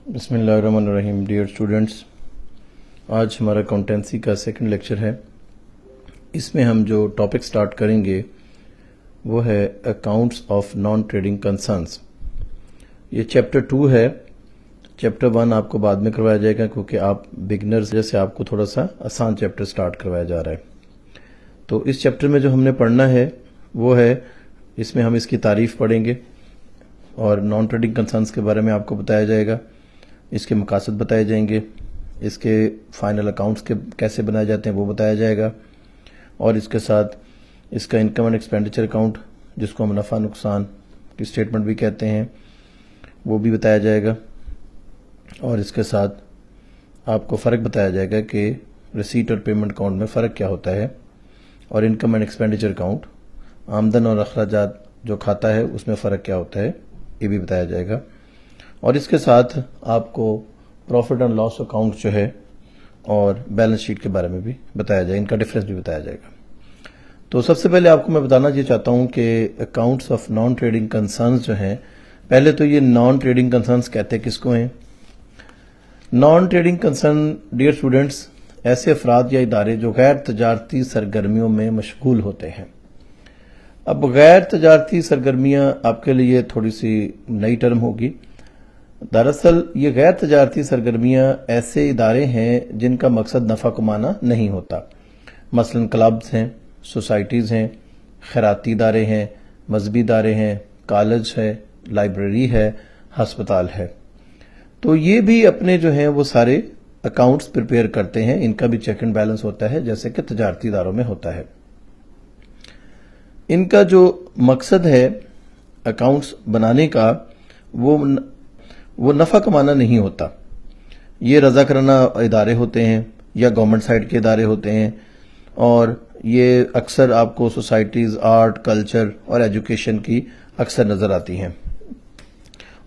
बिस्मिल्लाहिर्रहमानिर्रहीम। Dear students, आज हमारा अकाउंटेंसी का सेकंड लेक्चर है। इसमें हम जो टॉपिक स्टार्ट करेंगे वो है accounts of non trading concerns. ये चैप्टर 2 है। चैप्टर 1 आपको बाद में करवाया जाएगा क्योंकि आप बिगनर्स जैसे आपको थोड़ा सा आसान चैप्टर स्टार्ट करवाया जा रहा है। तो इस चैप्टर में जो हमने पढ़ना है वो है, इसमें हम इसकी तारीफ पढ़ेंगे और नॉन ट्रेडिंग कंसर्न्स के बारे में आपको बताया जाएगा, इसके मकासद बताए जाएंगे, इसके फाइनल अकाउंट्स के कैसे बनाए जाते हैं वो बताया जाएगा, और इसके साथ इसका इनकम एंड एक्सपेंडिचर अकाउंट जिसको हम नफ़ा नुकसान की स्टेटमेंट भी कहते हैं वो भी बताया जाएगा, और इसके साथ आपको फ़र्क बताया जाएगा कि रिसीट और पेमेंट अकाउंट में फ़र्क क्या होता है, और इनकम एंड एक्सपेंडिचर अकाउंट आमदन और अखराजात जो खाता है उसमें फ़र्क क्या होता है ये भी बताया जाएगा, और इसके साथ आपको प्रॉफिट एंड लॉस अकाउंट जो है और बैलेंस शीट के बारे में भी बताया जाएगा, इनका डिफरेंस भी बताया जाएगा। तो सबसे पहले आपको मैं बताना ये चाहता हूं कि accounts of non trading concerns जो हैं, पहले तो ये नॉन ट्रेडिंग कंसर्न्स कहते हैं किसको हैं? Non trading concern, dear students, ऐसे अफराद या इदारे जो गैर तजारती सरगर्मियों में मशगूल होते हैं। अब गैर तजारती सरगर्मियां आपके लिए थोड़ी सी नई टर्म होगी। दरअसल ये गैर तजारती सरगर्मियां ऐसे इदारे हैं जिनका मकसद नफ़ा कमाना नहीं होता। मसलन क्लब्स हैं, सोसाइटीज़ हैं, खैराती इदारे हैं, मजहबी इदारे हैं, कॉलेज है, लाइब्रेरी है, हस्पताल है। तो ये भी अपने जो हैं वो सारे अकाउंट्स प्रिपेयर करते हैं, इनका भी चेक एंड बैलेंस होता है जैसे कि तजारती इदारों में होता है। इनका जो मकसद है अकाउंट्स बनाने का वो नफ़ा कमाना नहीं होता। ये रजा कराना इदारे होते हैं या गवर्नमेंट साइड के इदारे होते हैं, और ये अक्सर आपको सोसाइटीज़, आर्ट, कल्चर और एजुकेशन की अक्सर नज़र आती हैं,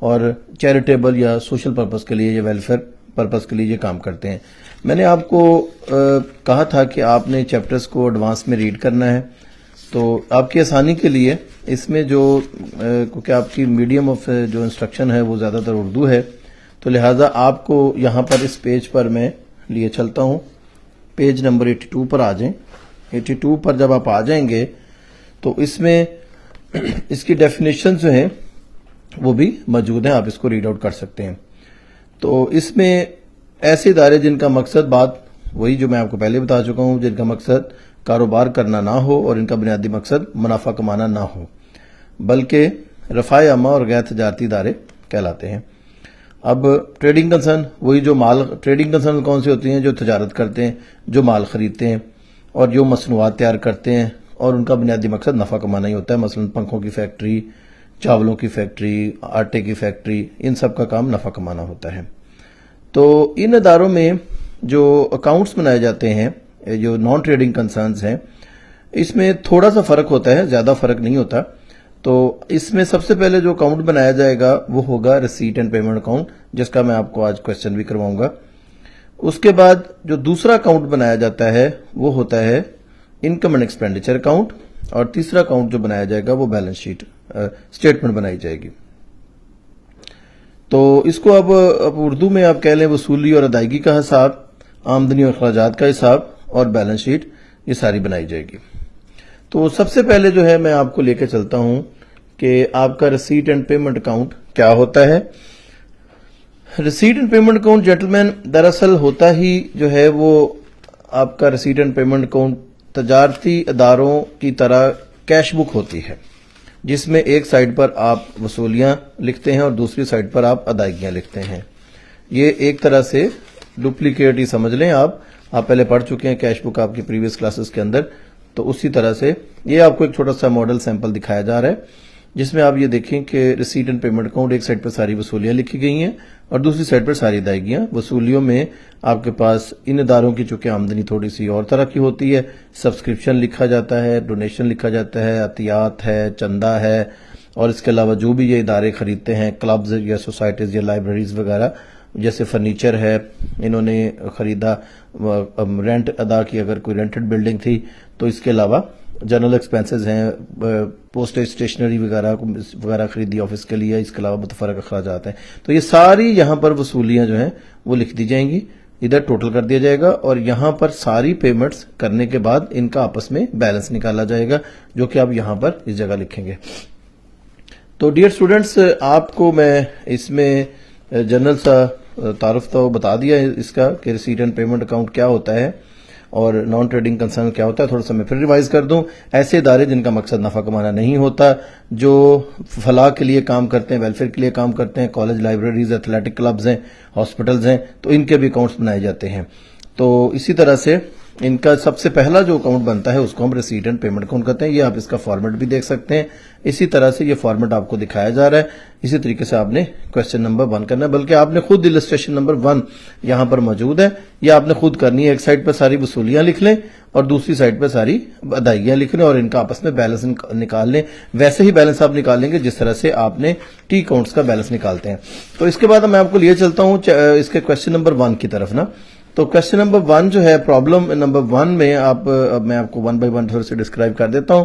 और चैरिटेबल या सोशल पर्पस के लिए या वेलफेयर पर्पस के लिए ये काम करते हैं। मैंने आपको कहा था कि आपने चैप्टर्स को एडवांस में रीड करना है, तो आपकी आसानी के लिए इसमें जो क्योंकि आपकी मीडियम ऑफ जो इंस्ट्रक्शन है वो ज़्यादातर उर्दू है, तो लिहाजा आपको यहाँ पर इस पेज पर मैं लिए चलता हूँ। पेज नंबर 82 पर आ जाएं। 82 पर जब आप आ जाएंगे तो इसमें इसकी डेफिनेशन जो है वो भी मौजूद है, आप इसको रीड आउट कर सकते हैं। तो इसमें ऐसे इदारे जिनका मकसद, बात वही जो मैं आपको पहले बता चुका हूँ, जिनका मकसद कारोबार करना ना हो और इनका बुनियादी मकसद मुनाफा कमाना ना हो, बल्कि रफ़ाए अमा और गैर तजारती इदारे कहलाते हैं। अब ट्रेडिंग कंसर्न, वही जो माल, ट्रेडिंग कंसर्न कौन सी होती हैं? जो तजारत करते हैं, जो माल खरीदते हैं और जो मसनूआत तैयार करते हैं, और उनका बुनियादी मकसद नफ़ा कमाना ही होता है। मसलन पंखों की फैक्ट्री, चावलों की फैक्ट्री, आटे की फैक्ट्री, इन सब का काम नफ़ा कमाना होता है। तो इन इदारों में जो अकाउंट्स बनाए जाते हैं, जो नॉन ट्रेडिंग कंसर्न्स हैं, इसमें थोड़ा सा फर्क होता है, ज्यादा फर्क नहीं होता। तो इसमें सबसे पहले जो अकाउंट बनाया जाएगा वो होगा रिसीट एंड पेमेंट अकाउंट, जिसका मैं आपको आज क्वेश्चन भी करवाऊंगा। उसके बाद जो दूसरा अकाउंट बनाया जाता है वो होता है इनकम एंड एक्सपेंडिचर अकाउंट, और तीसरा अकाउंट जो बनाया जाएगा वो बैलेंस शीट स्टेटमेंट बनाई जाएगी। तो इसको अब उर्दू में आप कह लें वसूली और अदायगी का हिसाब, आमदनी और अखराजात का हिसाब और बैलेंस शीट, ये सारी बनाई जाएगी। तो सबसे पहले जो है मैं आपको लेकर चलता हूं कि आपका रिसीट एंड पेमेंट अकाउंट क्या होता है। Receipt and payment account gentleman दरअसल होता ही जो है वो आपका रिसीट एंड पेमेंट अकाउंट तजारती इदारों की तरह कैश बुक होती है, जिसमें एक साइड पर आप वसूलियां लिखते हैं और दूसरी साइड पर आप अदायगियां लिखते हैं। ये एक तरह से डुप्लीकेट ही समझ लें। आप पहले पढ़ चुके हैं कैश बुक आपकी प्रीवियस क्लासेस के अंदर, तो उसी तरह से ये आपको एक छोटा सा मॉडल सैंपल दिखाया जा रहा है, जिसमें आप ये देखें कि रिसीट एंड पेमेंट अकाउंट एक साइड पर सारी वसूलियां लिखी गई हैं और दूसरी साइड पर सारी अदायगियां। वसूलियों में आपके पास इन इदारों की चूंकि आमदनी थोड़ी सी और तरह की होती है, सब्सक्रिप्शन लिखा जाता है, डोनेशन लिखा जाता है, अतियात है, चंदा है, और इसके अलावा जो भी ये इदारे खरीदते हैं, क्लब्स या सोसाइटीज या लाइब्रेरीज वगैरह, जैसे फर्नीचर है इन्होंने खरीदा, रेंट अदा की, अगर कोई रेंटेड बिल्डिंग थी तो इसके अलावा जनरल एक्सपेंसेस हैं, पोस्टेज स्टेशनरी वगैरह खरीदी ऑफिस के लिए, इसके अलावा मुतफरक अखराजात हैं। तो ये सारी यहाँ पर वसूलियां जो हैं वो लिख दी जाएंगी, इधर टोटल कर दिया जाएगा और यहाँ पर सारी पेमेंट्स करने के बाद इनका आपस में बैलेंस निकाला जाएगा, जो कि आप यहाँ पर इस जगह लिखेंगे। तो डियर स्टूडेंट्स, आपको मैं इसमें जनरल सा तारुफ तो बता दिया है इसका कि रिसीट एंड पेमेंट अकाउंट क्या होता है और नॉन ट्रेडिंग कंसर्न क्या होता है। थोड़ा सा मैं फिर रिवाइज कर दूं। ऐसे इदारे जिनका मकसद नफा कमाना नहीं होता, जो फलाह के लिए काम करते हैं, वेलफेयर के लिए काम करते हैं, कॉलेज, लाइब्रेरीज, एथलेटिक क्लब्स हैं, हॉस्पिटल्स हैं, तो इनके भी अकाउंट्स बनाए जाते हैं। तो इसी तरह से इनका सबसे पहला जो अकाउंट बनता है उसको हम रिसीट एंड पेमेंट अकाउंट कहते हैं। ये आप इसका फॉर्मेट भी देख सकते हैं। इसी तरह से ये फॉर्मेट आपको दिखाया जा रहा है। इसी तरीके से आपने क्वेश्चन नंबर 1 करना है, बल्कि आपने खुद इलस्ट्रेशन नंबर 1 यहां पर मौजूद है, ये आपने खुद करनी है। एक साइड पर सारी वसूलियां लिख लें और दूसरी साइड पर सारी अदायगियां लिख लें और इनका आपस में बैलेंस निकाल लें। वैसे ही बैलेंस आप निकालेंगे जिस तरह से आपने टी अकाउंट्स का बैलेंस निकालते हैं। तो इसके बाद मैं आपको लिए चलता हूं इसके क्वेश्चन नंबर 1 की तरफ ना। तो क्वेश्चन नंबर 1 जो है, प्रॉब्लम नंबर 1 में मैं आपको 1 बाय 1 थोड़ा से डिस्क्राइब कर देता हूं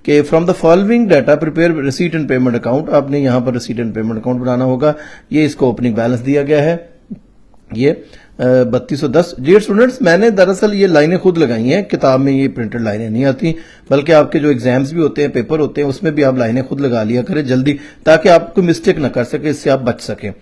कि from the following data prepare receipt and payment account. आपने यहां पर रिसीट एंड पेमेंट अकाउंट बनाना होगा। ये इसको ओपनिंग बैलेंस दिया गया है, ये 3210। डियर स्टूडेंट्स, मैंने दरअसल ये लाइनें खुद लगाई हैं, किताब में ये प्रिंटेड लाइनें नहीं आती, बल्कि आपके जो एग्जाम्स भी होते हैं, पेपर होते हैं, उसमें भी आप लाइनें खुद लगा लिया करें जल्दी, ताकि आप कोई मिस्टेक ना कर सके, इससे आप बच सकें।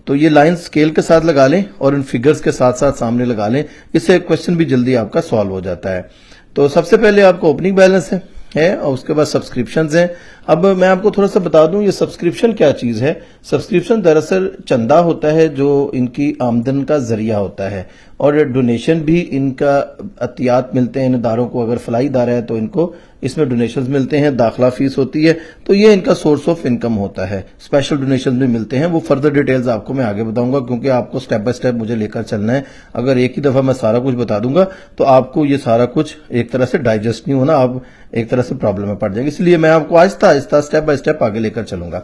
तो ये लाइन स्केल के साथ लगा लें और इन फिगर्स के साथ साथ सामने लगा लें, इससे क्वेश्चन भी जल्दी आपका सॉल्व हो जाता है। तो सबसे पहले आपको ओपनिंग बैलेंस है और उसके बाद सब्सक्रिप्शंस हैं। अब मैं आपको थोड़ा सा बता दूं ये सब्सक्रिप्शन क्या चीज है। सब्सक्रिप्शन दरअसल चंदा होता है जो इनकी आमदन का जरिया होता है, और डोनेशन भी इनका अतियात मिलते हैं इन इदारों को। अगर फलाई इदारा है तो इनको इसमें डोनेशंस मिलते हैं, दाखिला फीस होती है, तो ये इनका सोर्स ऑफ इनकम होता है। स्पेशल डोनेशन भी मिलते हैं, वो फर्दर डिटेल्स आपको मैं आगे बताऊंगा, क्योंकि आपको स्टेप बाय स्टेप मुझे लेकर चलना है। अगर एक ही दफा मैं सारा कुछ बता दूंगा तो आपको ये सारा कुछ एक तरह से डाइजेस्ट नहीं होना, आप एक तरह से प्रॉब्लम में पड़ जाएंगे। इसलिए मैं आपको Aahista Aahista step by step आगे लेकर चलूंगा।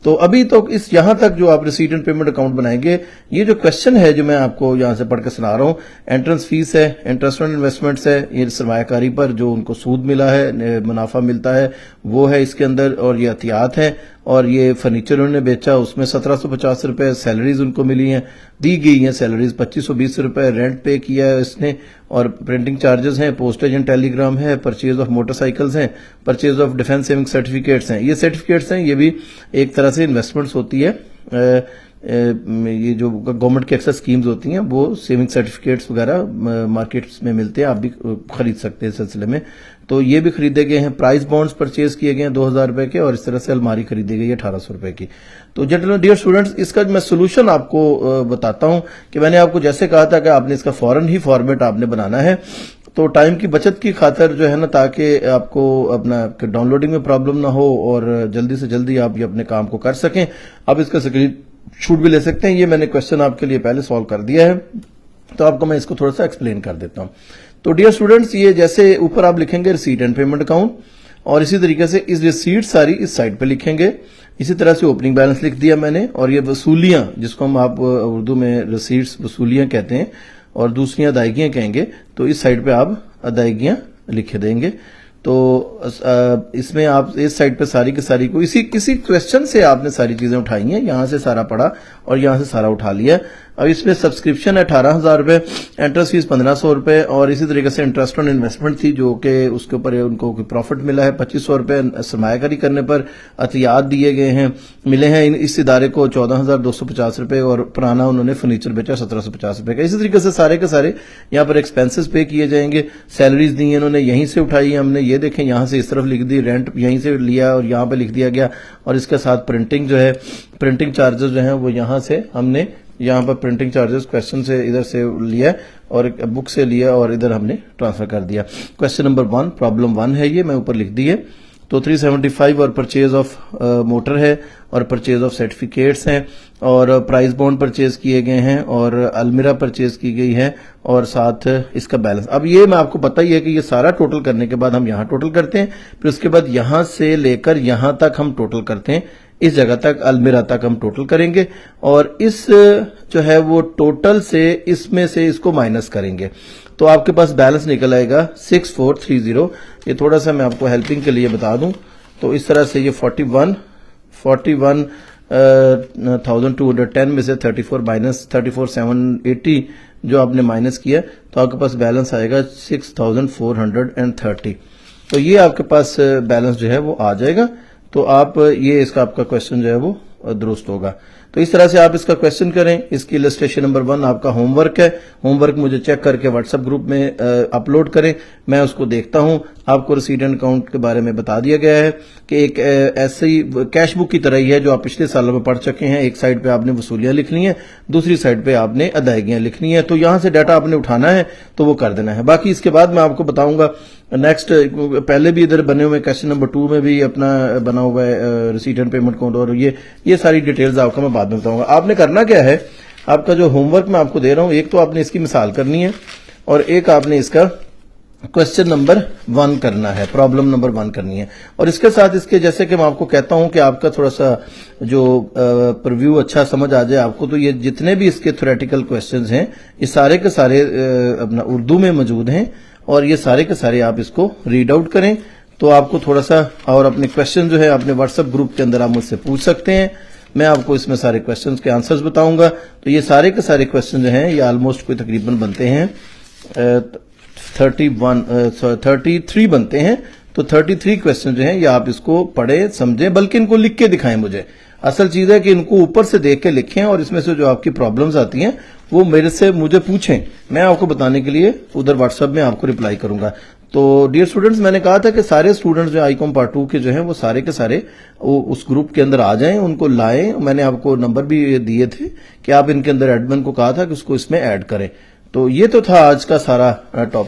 तो अभी तो इस यहां तक जो आप रिसीट एंड पेमेंट अकाउंट बनाएंगे, ये जो क्वेश्चन है जो मैं आपको यहां से पढ़ के सुना रहा हूं, एंट्रेंस फीस है, इंटरेस्ट ऑन इन्वेस्टमेंट्स है, ये सरमायाकारी पर जो उनको सूद मिला है, मुनाफा मिलता है वो है इसके अंदर, और ये एहतियात है, और ये फर्नीचर उन्होंने बेचा उसमें 1750 रुपए सैलरीज उनको मिली हैं, दी गई हैं सैलरीज 2520 रुपए, रेंट पे किया है इसने, और प्रिंटिंग चार्जेस हैं, पोस्टेज एंड टेलीग्राम है, परचेज ऑफ मोटरसाइकिल्स हैं, purchase of defence saving certificates हैं। ये सर्टिफिकेट्स हैं, ये भी एक तरह से इन्वेस्टमेंट्स होती है। ये जो गवर्नमेंट की अक्सर स्कीम्स होती हैं वो सेविंग सर्टिफिकेट्स वगैरह मार्केट्स में मिलते हैं, आप भी खरीद सकते हैं इस सिलसिले में। तो ये भी खरीदे गए हैं। प्राइस बॉन्ड्स परचेज किए गए हैं 2000 रुपए के, और इस तरह से अलमारी खरीदी गई है 1800 रुपए की। तो जेंटलमैन डियर स्टूडेंट्स, इसका मैं सोल्यूशन आपको बताता हूं कि मैंने आपको जैसे कहा था कि आपने इसका फौरन ही फॉर्मेट आपने बनाना है। तो टाइम की बचत की खातिर जो है ना, ताकि आपको अपना डाउनलोडिंग में प्रॉब्लम ना हो और जल्दी से जल्दी आप ये अपने काम को कर सकें, आप इसका स्क्रीन शूट भी ले सकते हैं। ये मैंने क्वेश्चन आपके लिए पहले सॉल्व कर दिया है, तो आपको मैं इसको थोड़ा सा एक्सप्लेन कर देता हूं। तो डियर स्टूडेंट्स, ये जैसे ऊपर आप लिखेंगे रिसीट एंड पेमेंट अकाउंट, और इसी तरीके से इस रिसीट सारी इस साइड पे लिखेंगे। इसी तरह से ओपनिंग बैलेंस लिख दिया मैंने, और ये वसूलियां जिसको हम आप उर्दू में रिसीट्स वसूलियां कहते हैं और दूसरी अदायगियां कहेंगे, तो इस साइड पे आप अदायगियां लिख देंगे। तो इसमें आप इस साइड पे सारी की सारी को इसी क्वेश्चन से आपने सारी चीजें उठाई हैं, यहां से सारा पढ़ा और यहां से सारा उठा लिया। अब इसमें सब्सक्रिप्शन है 18,000 रुपए, एंट्रेंस फीस 1500 रुपए, और इसी तरीके से इंटरेस्ट ऑन इन्वेस्टमेंट थी जो कि उसके ऊपर उनको प्रॉफिट मिला है 2500 रुपए, सरमायाकारी करने पर अतियात दिए गए हैं, मिले हैं इस इदारे को 14,250 रुपए, और पुराना उन्होंने फर्नीचर बेचा 1750 रुपए का। इसी तरीके से सारे के सारे यहाँ पर एक्सपेंसेस पे किए जाएंगे। सैलरीज दी है इन्होंने, यहीं से उठाई है हमने, ये देखें यहां से इस तरफ लिख दी, रेंट यहीं से लिया और यहां पे लिख दिया गया, और इसके साथ प्रिंटिंग जो है, प्रिंटिंग चार्जेस जो है वो यहां से हमने यहां पर प्रिंटिंग चार्जेस क्वेश्चन से इधर से लिया और बुक से लिया और इधर हमने ट्रांसफर कर दिया। क्वेश्चन नंबर 1 प्रॉब्लम 1 है, ये मैं ऊपर लिख दी है। तो 375 और परचेज ऑफ मोटर है, और परचेज ऑफ सर्टिफिकेट्स हैं, और प्राइस बॉन्ड परचेज किए गए हैं, और अलमीरा परचेज की गई है, और साथ इसका बैलेंस। अब ये मैं आपको पता ही है कि ये सारा टोटल करने के बाद हम यहां टोटल करते हैं, फिर उसके बाद यहां से लेकर यहां तक हम टोटल करते हैं, इस जगह तक अलमीरा तक हम टोटल करेंगे, और इस जो है वो टोटल से इसमें से इसको माइनस करेंगे। تو آپ کے پاس بیلنس نکل آئے گا 6430. یہ تھوڑا سا میں آپ کو ہیلپنگ کے لیے بتا دوں تو اس طرح سے یہ 41,210 میں سے 34 مائنس 34,780 جو آپ نے مائنس کیا تو آپ کے پاس بیلنس آئے گا 6,430. تو یہ آپ کے پاس بیلنس جو ہے وہ آ جائے گا. تو آپ یہ اس کا آپ کا کوشچن جو ہے وہ درست ہوگا. تو اس طرح سے آپ اس کا کوشچن کریں. اس کی السٹریشن نمبر 1 آپ کا ہوم ورک ہے. ہوم ورک مجھے چیک کر کے واٹس ایپ گروپ میں اپلوڈ کریں. میں اس کو دیکھتا ہوں. آپ کو ریسیٹ اینڈ اکاؤنٹ کے بارے میں بتا دیا گیا ہے کہ ایک ایسی کیش بک کی طرح ہی ہے جو آپ پچھلے سالوں میں پڑھ چکے ہیں. ایک سائڈ پہ آپ نے وصولیاں لکھنی ہیں, دوسری سائڈ پہ آپ نے ادائیگیاں لکھنی ہیں. تو یہاں سے ڈیٹا آپ نے اٹھانا ہے تو وہ کر دینا ہے. باقی اس کے بعد میں آپ کو بتاؤں گا نیکسٹ. پہلے بھی ادھر بنے ہوئے کوشچن نمبر 2 میں بھی اپنا بنا ہوا ہے ریسیٹ اینڈ پیمنٹ اکاؤنٹ, اور یہ ساری ڈیٹیلز آپ کو میں بعد میں بتاؤں گا. آپ نے کرنا کیا ہے, آپ کا جو ہوم ورک میں آپ کو دے رہا ہوں, ایک تو آپ نے اس کی مثال کرنی ہے اور ایک آپ نے اس کا کوشچن نمبر 1 کرنا ہے, پرابلم نمبر 1 کرنی ہے. اور اس کے ساتھ اس کے جیسے کہ میں آپ کو کہتا ہوں کہ آپ کا تھوڑا سا جو پرویو اچھا سمجھ آ جائے آپ کو, تو یہ جتنے بھی اس کے تھیوریٹیکل کوشچنز ہیں یہ سارے کے سارے اپنا اردو میں موجود ہیں اور یہ سارے کے سارے آپ اس کو ریڈ آؤٹ کریں. تو آپ کو تھوڑا سا اور اپنے کوشچن جو ہے اپنے واٹس ایپ گروپ کے اندر آپ مجھ سے پوچھ سکتے ہیں. میں آپ کو اس میں سارے کوشچنز کے آنسرز بتاؤں گا. تو یہ سارے کے سارے کوشچن جو ہیں یہ آلموسٹ کوئی تقریباً بنتے ہیں 33 بنتے ہیں. تو 33 کوشچن جو ہیں یہ آپ اس کو پڑھیں سمجھیں, بلکہ ان کو لکھ کے دکھائیں مجھے. اصل چیز ہے کہ ان کو اوپر سے دیکھ کے لکھیں اور اس میں سے جو آپ کی پرابلمز آتی ہیں وہ مجھے پوچھیں. میں آپ کو بتانے کے لیے ادھر واٹس ایپ میں آپ کو رپلائی کروں گا. تو ڈیئر اسٹوڈنٹس, میں نے کہا تھا کہ سارے اسٹوڈنٹس جو آئی کام پارٹ 2 کے جو ہیں وہ سارے کے سارے اس گروپ کے اندر آ جائیں, ان کو لائیں. میں نے آپ کو نمبر بھی دیے تھے کہ آپ ان کے اندر ایڈمن کو کہا تھا کہ اس کو اس میں ایڈ کریں. تو یہ تو تھا آج کا سارا ٹاپک.